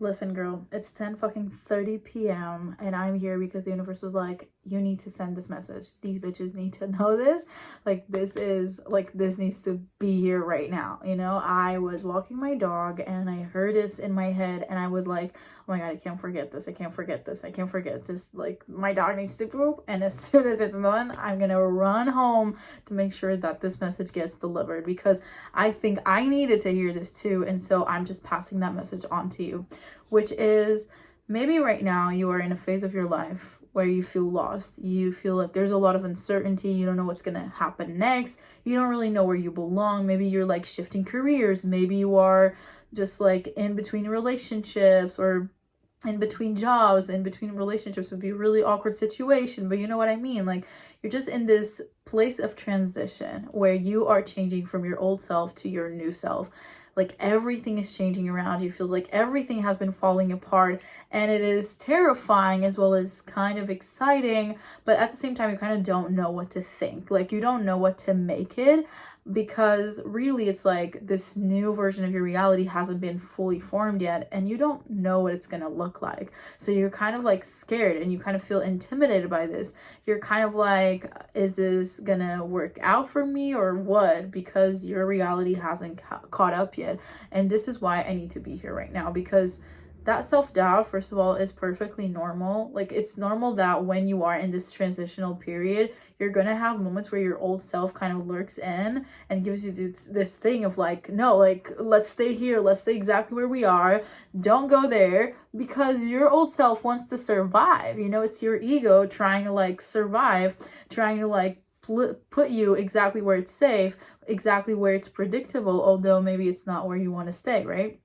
Listen, girl, it's 10 fucking 30 p.m. and I'm here because the universe was like, you need to send this message. These bitches need to know this. This needs to be here right now. You know, I was walking my dog and I heard this in my head and I was like, oh my God, I can't forget this. I can't forget this. I can't forget this. Like, my dog needs to poop. And as soon as it's done, I'm going to run home to make sure that this message gets delivered because I think I needed to hear this too. And so I'm just passing that message on to you, which is maybe right now you are in a phase of your life where you feel lost. You feel like there's a lot of uncertainty. You don't know what's going to happen next. You don't really know where you belong. Maybe you're like shifting careers. Maybe you are just like in between relationships or in between jobs, in between relationships would be a really awkward situation. But you know what I mean? Like, you're just in this place of transition where you are changing from your old self to your new self. Like, everything is changing around you. It feels like everything has been falling apart, and it is terrifying as well as kind of exciting, but at the same time you kind of don't know what to think. Like, you don't know what to make it because really it's like this new version of your reality hasn't been fully formed yet and you don't know what it's going to look like. So you're kind of like scared and you kind of feel intimidated by this. You're kind of like, is this gonna work out for me or what? Because your reality hasn't caught up yet. And this is why I need to be here right now, because that self-doubt, first of all, is perfectly normal. Like, it's normal that when you are in this transitional period, you're gonna have moments where your old self kind of lurks in and gives you this thing of like, no, like, let's stay here, let's stay exactly where we are, don't go there, because your old self wants to survive. You know, it's your ego trying to like survive, trying to like put you exactly where it's safe, exactly where it's predictable, although maybe it's not where you want to stay, right?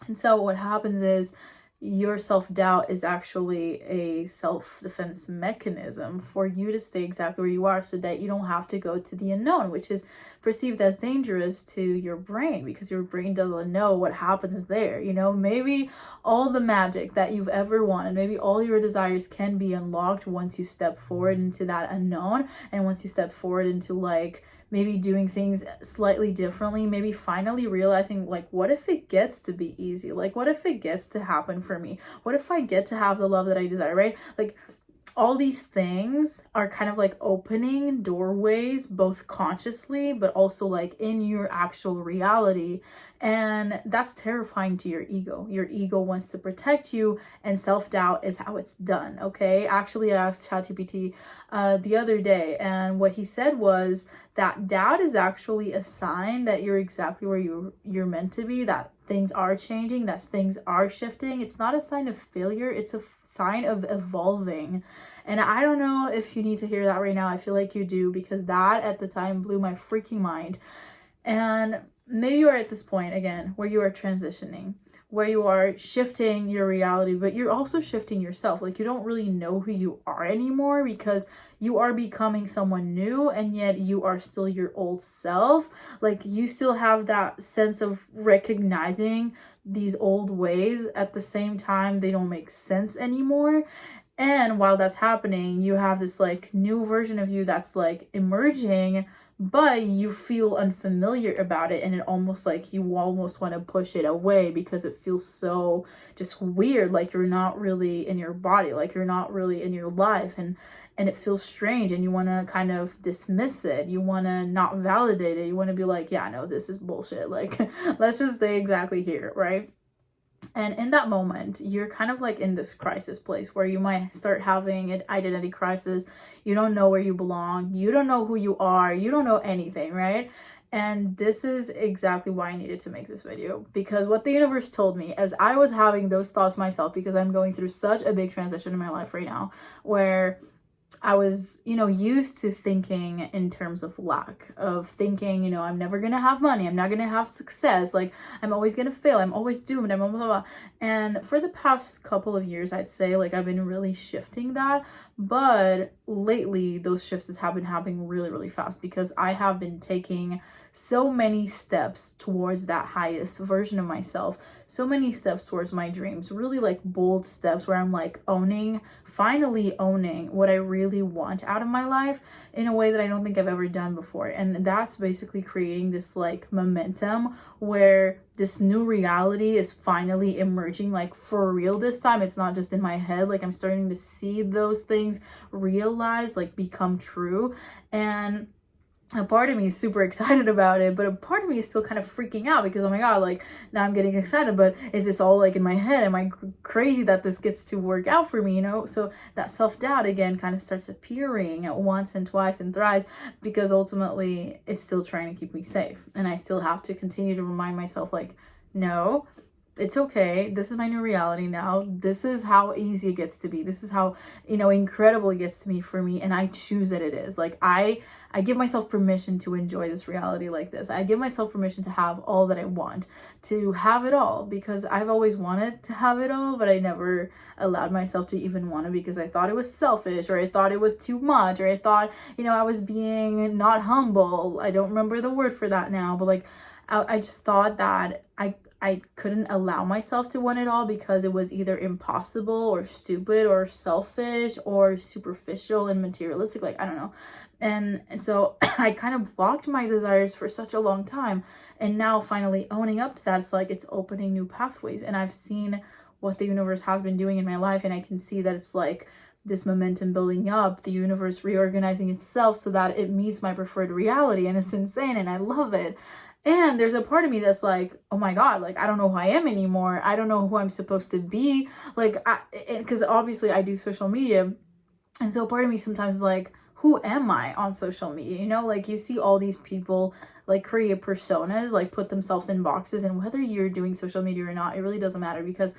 And so what happens is your self-doubt is actually a self-defense mechanism for you to stay exactly where you are so that you don't have to go to the unknown, which is perceived as dangerous to your brain because your brain doesn't know what happens there. You know, maybe all the magic that you've ever wanted, maybe all your desires can be unlocked once you step forward into that unknown, and once you step forward into like maybe doing things slightly differently, maybe finally realizing like, what if it gets to be easy? Like, what if it gets to happen for me? What if I get to have the love that I desire, right? Like, all these things are kind of like opening doorways, both consciously, but also like in your actual reality. And that's terrifying to your ego. Your ego wants to protect you, and self-doubt is how it's done, okay? Actually, I asked ChatGPT the other day, and what he said was that doubt is actually a sign that you're exactly where you're meant to be, that things are changing, that things are shifting. It's not a sign of failure, it's a sign of evolving. And I don't know if you need to hear that right now. I feel like you do, because that at the time blew my freaking mind. And maybe you are at this point again where you are transitioning, where you are shifting your reality, but you're also shifting yourself. Like, you don't really know who you are anymore because you are becoming someone new, and yet you are still your old self. Like, you still have that sense of recognizing these old ways. At the same time, they don't make sense anymore. And while that's happening, you have this like new version of you that's like emerging, but you feel unfamiliar about it, and it almost like you almost want to push it away because it feels so just weird, like you're not really in your body, like you're not really in your life, and it feels strange, and you want to kind of dismiss it, you want to not validate it, you want to be like, yeah, no, this is bullshit, like let's just stay exactly here, right? And in that moment, you're kind of like in this crisis place where you might start having an identity crisis. You don't know where you belong. You don't know who you are. You don't know anything, right? And this is exactly why I needed to make this video, because what the universe told me as I was having those thoughts myself, because I'm going through such a big transition in my life right now where I was, used to thinking in terms of lack, of thinking, I'm never going to have money. I'm not going to have success. Like, I'm always going to fail. I'm always doomed. I'm blah, blah, blah. And for the past couple of years, I'd say like I've been really shifting that. But lately, those shifts have been happening really, really fast because I have been taking so many steps towards that highest version of myself, so many steps towards my dreams, really like bold steps where I'm like finally owning what I really want out of my life in a way that I don't think I've ever done before. And that's basically creating this like momentum where this new reality is finally emerging, like for real this time. It's not just in my head. Like I'm starting to see those things realized, like become true. And a part of me is super excited about it, but a part of me is still kind of freaking out because, oh my God, like now I'm getting excited, but is this all like in my head? Am I crazy that this gets to work out for me, you know? So that self-doubt again kind of starts appearing at once and twice and thrice, because ultimately it's still trying to keep me safe. And I still have to continue to remind myself like, no, it's okay. This is my new reality now. This is how easy it gets to be. This is how, you know, incredible it gets to be for me. And I choose that it is. Like I give myself permission to enjoy this reality like this. I give myself permission to have all that I want, to have it all, because I've always wanted to have it all, but I never allowed myself to even want it because I thought it was selfish, or I thought it was too much, or I thought, you know, I was being not humble. I don't remember the word for that now, but like I just thought that I couldn't allow myself to want it all because it was either impossible or stupid or selfish or superficial and materialistic. Like, I don't know. And so I kind of blocked my desires for such a long time. And now finally owning up to that, it's like it's opening new pathways. And I've seen what the universe has been doing in my life. And I can see that it's like this momentum building up, the universe reorganizing itself so that it meets my preferred reality. And it's insane. And I love it. And there's a part of me that's like, oh my God, like, I don't know who I am anymore. I don't know who I'm supposed to be. Like, because obviously I do social media. And so part of me sometimes is like, who am I on social media? You know, like you see all these people like create personas, like put themselves in boxes. And whether you're doing social media or not, it really doesn't matter, because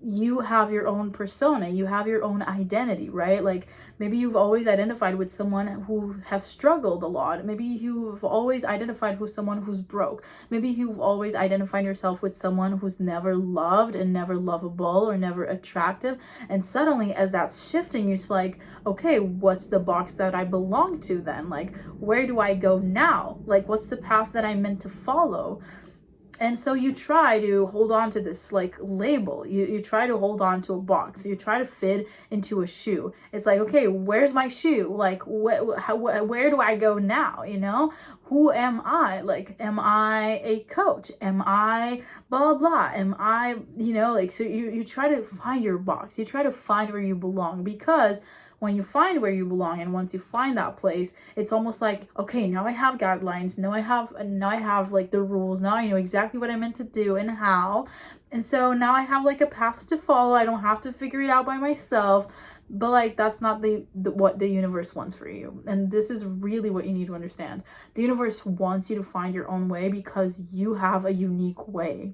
you have your own persona, you have your own identity, right? Like maybe you've always identified with someone who has struggled a lot. Maybe you've always identified with someone who's broke. Maybe you've always identified yourself with someone who's never loved and never lovable or never attractive. And suddenly as that's shifting, it's like, okay, what's the box that I belong to then? Like, where do I go now? Like, what's the path that I'm meant to follow? And so you try to hold on to this like label. You try to hold on to a box. You try to fit into a shoe. It's like, okay, where's my shoe? Like, where do I go now? You know, who am I? Like, am I a coach? Am I blah, blah? Am I, you know, like, so you try to find your box. You try to find where you belong, because when you find where you belong, and once you find that place, it's almost like, okay, now I have guidelines, now I have like the rules, now I know exactly what I meant to do and how. And so now I have like a path to follow. I don't have to figure it out by myself. But like that's not the what the universe wants for you. And this is really what you need to understand. The universe wants you to find your own way because you have a unique way.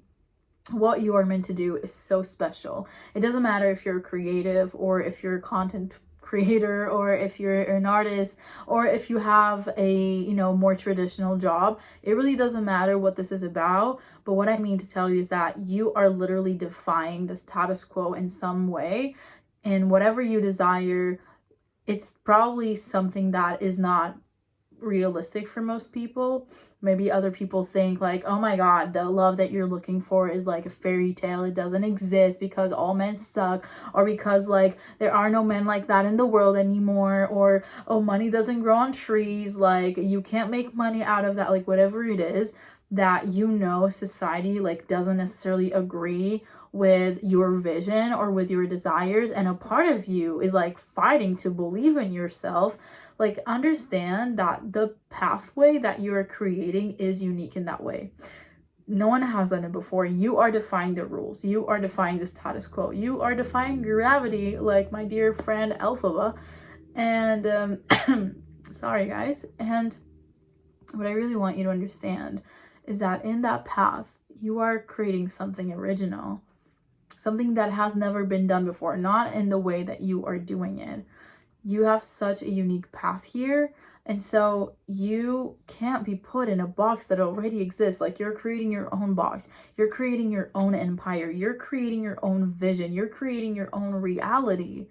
What you are meant to do is so special. It doesn't matter if you're creative or if you're a content creator or if you're an artist or if you have a, you know, more traditional job. It really doesn't matter what this is about. But what I mean to tell you is that you are literally defying the status quo in some way. And whatever you desire, it's probably something that is not realistic for most people. Maybe other people think like, oh my God, the love that you're looking for is like a fairy tale. It doesn't exist because all men suck, or because like there are no men like that in the world anymore, or oh, money doesn't grow on trees, like you can't make money out of that, like whatever it is that, you know, society like doesn't necessarily agree with your vision or with your desires, and a part of you is like fighting to believe in yourself. Like, understand that the pathway that you are creating is unique in that way. No one has done it before. You are defying the rules. You are defying the status quo. You are defying gravity, like my dear friend Elphaba. And sorry guys. And what I really want you to understand is that in that path, you are creating something original, something that has never been done before, not in the way that you are doing it. You have such a unique path here. And so you can't be put in a box that already exists. Like, you're creating your own box. You're creating your own empire. You're creating your own vision. You're creating your own reality.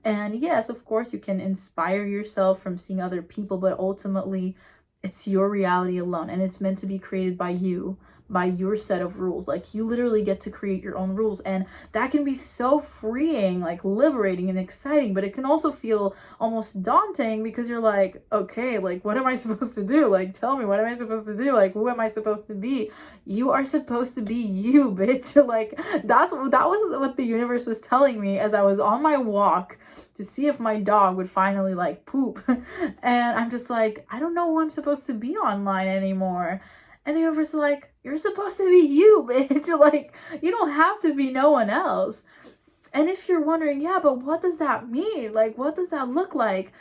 And yes, of course, you can inspire yourself from seeing other people, but ultimately It's your reality alone, and it's meant to be created by you, by your set of rules. Like, you literally get to create your own rules, and that can be so freeing, like liberating and exciting, but it can also feel almost daunting because you're like, okay, like what am I supposed to do? Like, tell me, what am I supposed to do? Like, who am I supposed to be? You are supposed to be you, bitch. Like, that was what the universe was telling me as I was on my walk to see if my dog would finally like poop. And I'm just like, I don't know who I'm supposed to be online anymore. And the universe is like, you're supposed to be you, bitch. Like, you don't have to be no one else. And if you're wondering, yeah, but what does that mean? Like, what does that look like?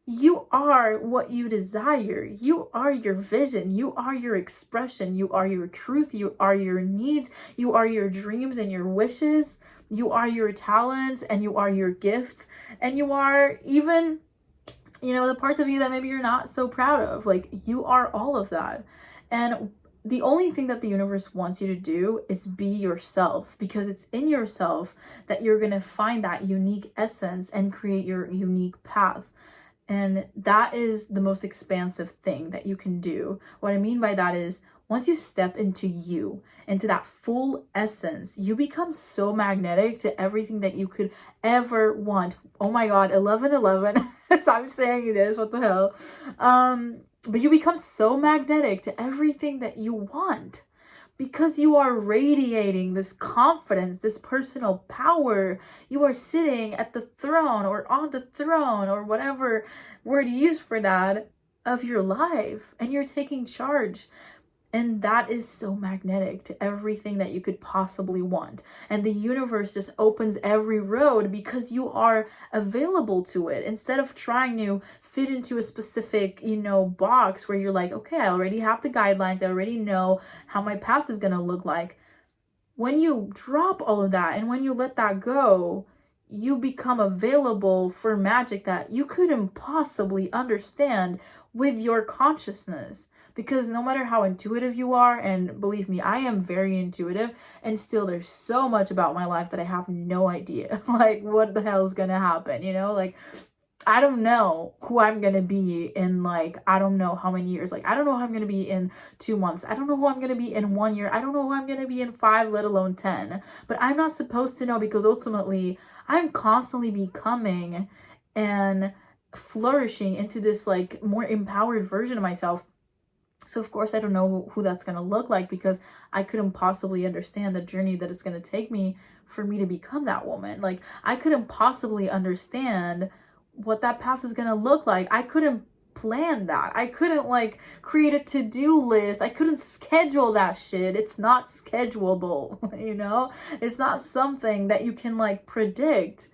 You are what you desire. You are your vision. You are your expression. You are your truth. You are your needs. You are your dreams and your wishes. You are your talents and you are your gifts. And you are even, the parts of you that maybe you're not so proud of. Like, you are all of that. And the only thing that the universe wants you to do is be yourself, because it's in yourself that you're going to find that unique essence and create your unique path. And that is the most expansive thing that you can do. What I mean by that is, once you step into you, into that full essence, you become so magnetic to everything that you could ever want. Oh my God, 11:11. So I'm saying this, what the hell? But you become so magnetic to everything that you want, because you are radiating this confidence, this personal power. You are sitting at the throne, or on the throne, or whatever word you use for that, of your life, and you're taking charge. And that is so magnetic to everything that you could possibly want. And the universe just opens every road because you are available to it. Instead of trying to fit into a specific, box where you're like, okay, I already have the guidelines. I already know how my path is going to look like. When you drop all of that and when you let that go, you become available for magic that you couldn't possibly understand with your consciousness. Because no matter how intuitive you are, and believe me, I am very intuitive, and still there's so much about my life that I have no idea, like what the hell is gonna happen, like I don't know who I'm gonna be in, like, I don't know how many years. Like, I don't know who I'm gonna be in 2 months. I don't know who I'm gonna be in 1 year. I don't know who I'm gonna be in 5, let alone 10. But I'm not supposed to know, because ultimately I'm constantly becoming and flourishing into this like more empowered version of myself. So of course I don't know who that's going to look like, because I couldn't possibly understand the journey that it's going to take me for me to become that woman. Like, I couldn't possibly understand what that path is going to look like. I couldn't plan that. I couldn't like create a to-do list. I couldn't schedule that shit. It's not schedulable, It's not something that you can like predict,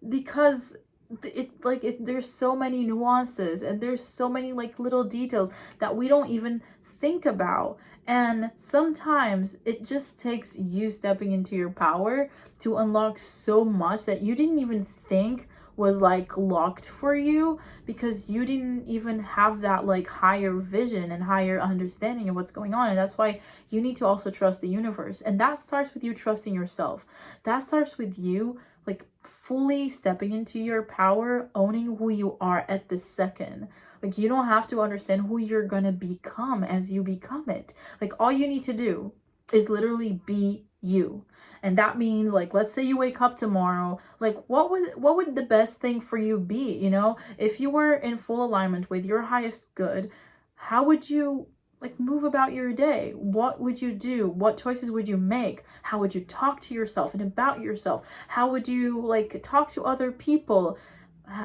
because there's so many nuances, and there's so many like little details that we don't even think about. And sometimes it just takes you stepping into your power to unlock so much that you didn't even think was like locked for you, because you didn't even have that like higher vision and higher understanding of what's going on. And that's why you need to also trust the universe. And that starts with you trusting yourself. That starts with you like fully stepping into your power, owning who you are at this second. Like, you don't have to understand who you're gonna become as you become it. Like, all you need to do is literally be you. And that means, like, let's say you wake up tomorrow, like, what would the best thing for you be? If you were in full alignment with your highest good, how would you like move about your day? What would you do? What choices would you make? How would you talk to yourself and about yourself? How would you like talk to other people?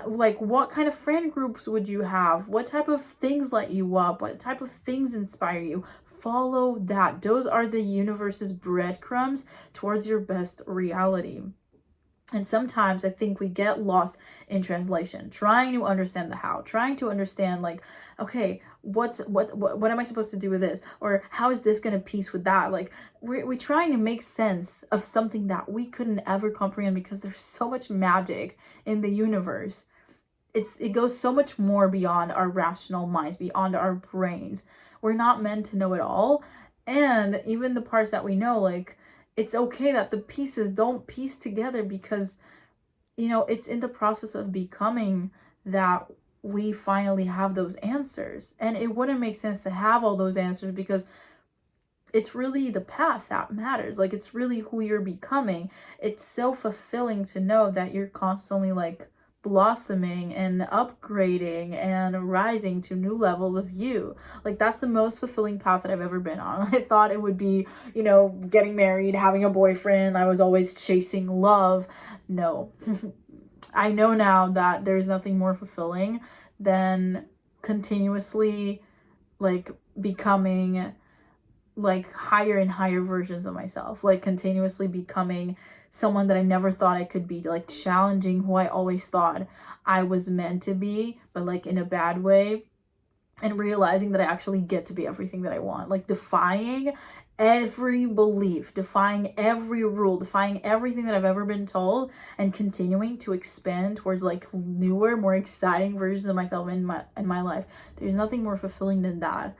Like, what kind of friend groups would you have? What type of things light you up? What type of things inspire you? Follow that. Those are the universe's breadcrumbs towards your best reality. And sometimes I think we get lost in translation, trying to understand the how, trying to understand like, okay, what am I supposed to do with this? Or how is this going to piece with that? Like, we're trying to make sense of something that we couldn't ever comprehend, because there's so much magic in the universe. It goes so much more beyond our rational minds, beyond our brains. We're not meant to know it all. And even the parts that we know, like, it's okay that the pieces don't piece together, because, it's in the process of becoming that we finally have those answers. And it wouldn't make sense to have all those answers because it's really the path that matters. Like, it's really who you're becoming. It's so fulfilling to know that you're constantly like blossoming and upgrading and rising to new levels of you. Like, that's the most fulfilling path that I've ever been on. I thought it would be, you know, getting married, having a boyfriend. I was always chasing love. No. I know now that there's nothing more fulfilling than continuously like becoming like higher and higher versions of myself, like continuously becoming someone that I never thought I could be, like challenging who I always thought I was meant to be, but like in a bad way, and realizing that I actually get to be everything that I want, like defying every belief, defying every rule, defying everything that I've ever been told, and continuing to expand towards like newer, more exciting versions of myself in my life. There's nothing more fulfilling than that.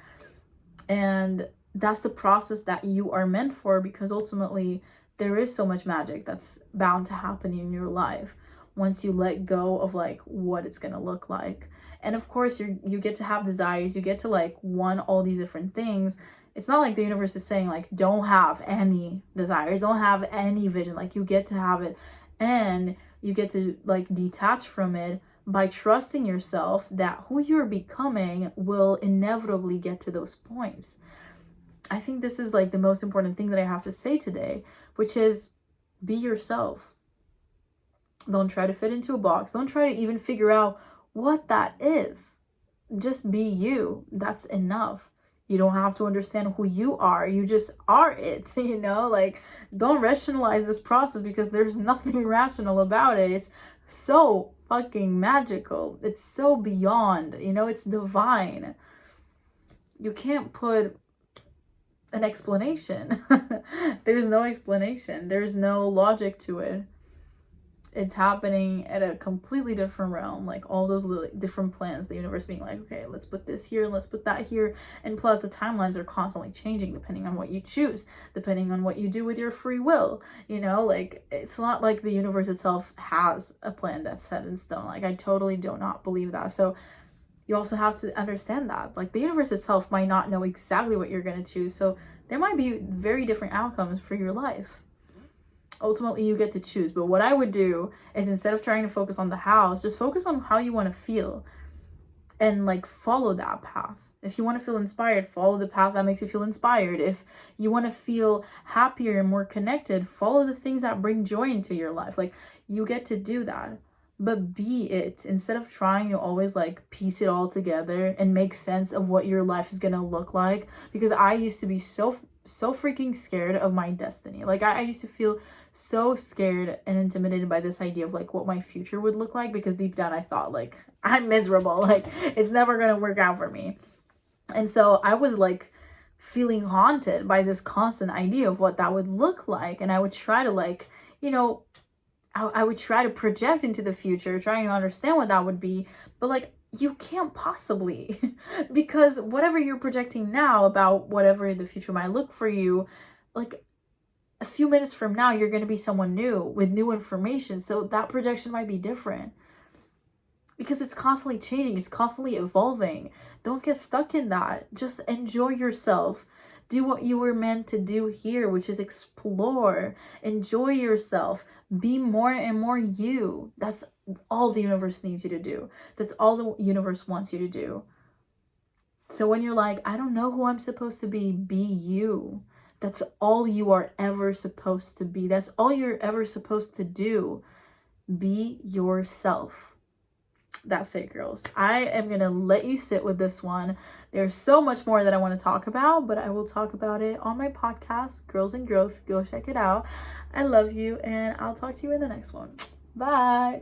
And that's the process that you are meant for, because ultimately there is so much magic that's bound to happen in your life once you let go of like what it's gonna look like. And of course you get to have desires, you get to like want all these different things. It's not like the universe is saying like don't have any desires, don't have any vision. Like, you get to have it, and you get to like detach from it by trusting yourself that who you're becoming will inevitably get to those points. I think this is like the most important thing that I have to say today, which is be yourself. Don't try to fit into a box. Don't try to even figure out what that is. Just be you. That's enough. You don't have to understand who you are. You just are it, you know? Like, don't rationalize this process because there's nothing rational about it. It's so fucking magical. It's so beyond, you know, it's divine. You can't put an explanation. There's no explanation. There's no logic to it. It's happening at a completely different realm, like all those different plans, the universe being like, okay, let's put this here, let's put that here. And plus the timelines are constantly changing depending on what you choose, depending on what you do with your free will, you know? Like, it's not like the universe itself has a plan that's set in stone. Like, I totally do not believe that. So you also have to understand that like the universe itself might not know exactly what you're going to choose, so there might be very different outcomes for your life. Ultimately you get to choose. But what I would do is, instead of trying to focus on the hows, just focus on how you want to feel and like follow that path. If you want to feel inspired, follow the path that makes you feel inspired. If you want to feel happier and more connected, follow the things that bring joy into your life. Like, you get to do that. But be it, instead of trying to always like piece it all together and make sense of what your life is gonna look like. Because I used to be so freaking scared of my destiny. Like, I used to feel so scared and intimidated by this idea of like what my future would look like, because deep down I thought like I'm miserable, like it's never gonna work out for me. And so I was like feeling haunted by this constant idea of what that would look like. And I would try to like, you know, I would try to project into the future, trying to understand what that would be. But like, you can't possibly, because whatever you're projecting now about whatever the future might look for you, like a few minutes from now, you're going to be someone new with new information. So that projection might be different, because it's constantly changing. It's constantly evolving. Don't get stuck in that. Just enjoy yourself. Do what you were meant to do here, which is explore, enjoy yourself, be more and more you. That's all the universe needs you to do. That's all the universe wants you to do. So when you're like, I don't know who I'm supposed to be you. That's all you are ever supposed to be. That's all you're ever supposed to do. Be yourself. That's it, girls. I am going to let you sit with this one. There's so much more that I want to talk about, but I will talk about it on my podcast, Girls in Growth. Go check it out. I love you, and I'll talk to you in the next one. Bye.